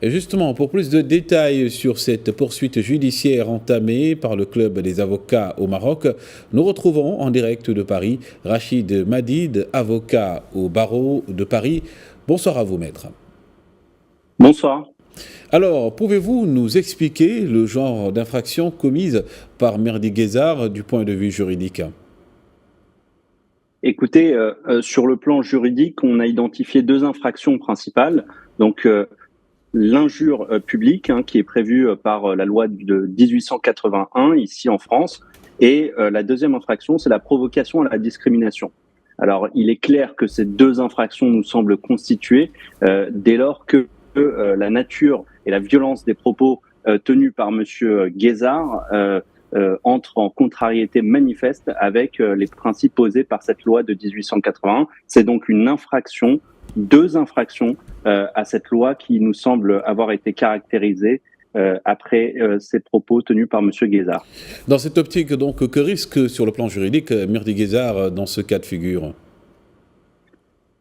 Et justement, pour plus de détails sur cette poursuite judiciaire entamée par le Club des avocats au Maroc, nous retrouvons en direct de Paris Rachid Madid, avocat au barreau de Paris. Bonsoir à vous, maître. Bonsoir. Alors, pouvez-vous nous expliquer le genre d'infraction commise par Merdi Guezar du point de vue juridique? Écoutez, sur le plan juridique, on a identifié deux infractions principales. Donc, l'injure publique, qui est prévue par la loi de 1881 ici en France, et la deuxième infraction, c'est la provocation à la discrimination. Alors, il est clair que ces deux infractions nous semblent constituées dès lors que la nature et la violence des propos tenus par Monsieur Guezard entre en contrariété manifeste avec les principes posés par cette loi de 1881. C'est donc une infraction, deux infractions à cette loi qui nous semble avoir été caractérisée après ces propos tenus par M. Guezard. Dans cette optique, donc, que risque sur le plan juridique Merdi Guezar dans ce cas de figure?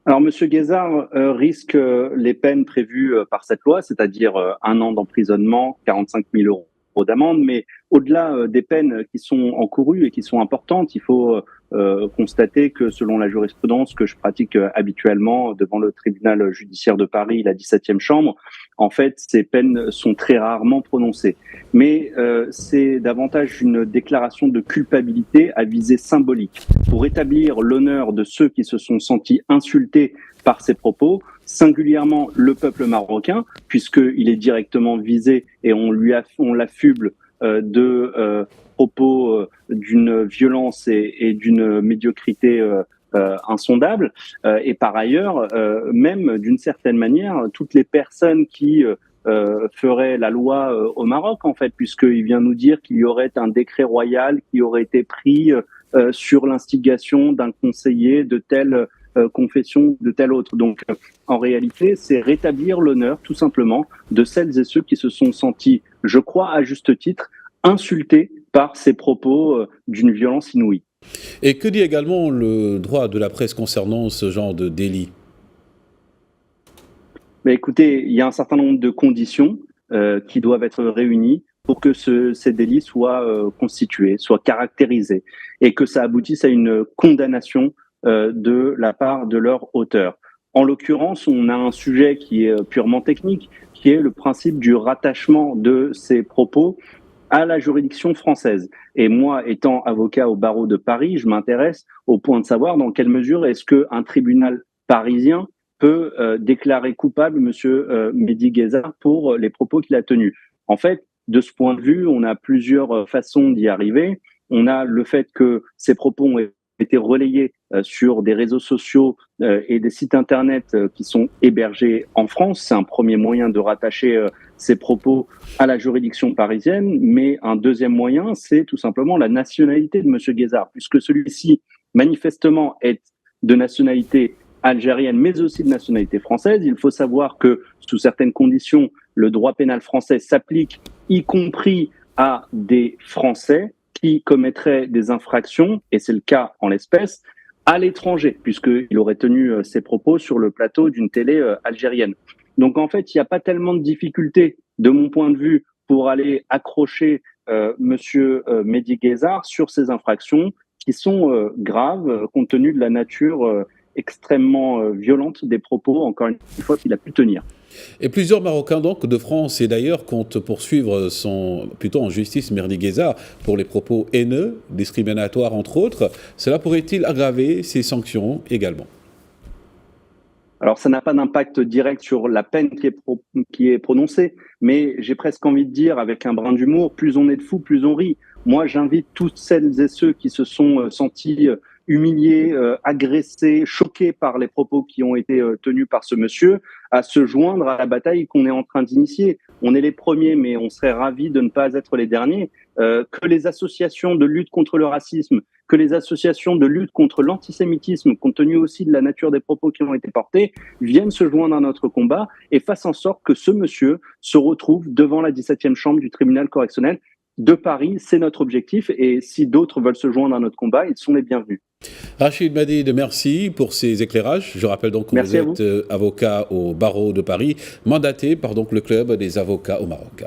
Alors, M. Guezard risque les peines prévues par cette loi, c'est-à-dire 1 an d'emprisonnement, 45 000 euros d'amende, mais au-delà des peines qui sont encourues et qui sont importantes, il faut constater que selon la jurisprudence que je pratique habituellement devant le tribunal judiciaire de Paris, la 17e chambre, en fait, ces peines sont très rarement prononcées. Mais c'est davantage une déclaration de culpabilité à visée symbolique pour établir l'honneur de ceux qui se sont sentis insultés par ces propos, singulièrement le peuple marocain, puisqu'il est directement visé et on l'affuble de propos d'une violence et d'une médiocrité insondable. Et par ailleurs, même d'une certaine manière, toutes les personnes qui feraient la loi au Maroc, en fait, puisqu'il vient nous dire qu'il y aurait un décret royal qui aurait été pris sur l'instigation d'un conseiller de telle confession, de telle autre. Donc, en réalité, c'est rétablir l'honneur, tout simplement, de celles et ceux qui se sont sentis, je crois à juste titre, insultés par ces propos d'une violence inouïe. Et que dit également le droit de la presse concernant ce genre de délit? Mais écoutez, il y a un certain nombre de conditions qui doivent être réunies pour que ces délits soient constitués, soient caractérisés, et que ça aboutisse à une condamnation de la part de leur auteur. En l'occurrence, on a un sujet qui est purement technique, qui est le principe du rattachement de ces propos à la juridiction française. Et moi, étant avocat au barreau de Paris, je m'intéresse au point de savoir dans quelle mesure est-ce qu'un tribunal parisien peut déclarer coupable M. Mehdi Guezard pour les propos qu'il a tenus. En fait, de ce point de vue, on a plusieurs façons d'y arriver. On a le fait que ces propos ont été relayés sur des réseaux sociaux et des sites internet qui sont hébergés en France. C'est un premier moyen de rattacher ces propos à la juridiction parisienne, mais un deuxième moyen, c'est tout simplement la nationalité de M. Guezard, puisque celui-ci, manifestement, est de nationalité algérienne, mais aussi de nationalité française. Il faut savoir que, sous certaines conditions, le droit pénal français s'applique, y compris à des Français qui commettraient des infractions, et c'est le cas en l'espèce, à l'étranger, puisqu'il aurait tenu ses propos sur le plateau d'une télé algérienne. Donc en fait, il n'y a pas tellement de difficultés, de mon point de vue, pour aller accrocher Monsieur Mehdi Guezard sur ces infractions qui sont graves, compte tenu de la nature extrêmement violente des propos, encore une fois, qu'il a pu tenir. Et plusieurs Marocains donc de France et d'ailleurs comptent poursuivre plutôt en justice Merdi Guezard pour les propos haineux, discriminatoires entre autres. Cela pourrait-il aggraver ces sanctions également? Alors, ça n'a pas d'impact direct sur la peine qui est prononcée, mais j'ai presque envie de dire, avec un brin d'humour, plus on est de fous, plus on rit. Moi, j'invite toutes celles et ceux qui se sont sentis humiliés, agressés, choqués par les propos qui ont été tenus par ce monsieur, à se joindre à la bataille qu'on est en train d'initier. On est les premiers, mais on serait ravis de ne pas être les derniers. Que les associations de lutte contre le racisme, que les associations de lutte contre l'antisémitisme, compte tenu aussi de la nature des propos qui ont été portés, viennent se joindre à notre combat et fassent en sorte que ce monsieur se retrouve devant la 17e chambre du tribunal correctionnel de Paris. C'est notre objectif, et si d'autres veulent se joindre à notre combat, ils sont les bienvenus. Rachid Madid, merci pour ces éclairages. Je rappelle donc que vous êtes avocat au barreau de Paris, mandaté par donc le club des avocats au Maroc.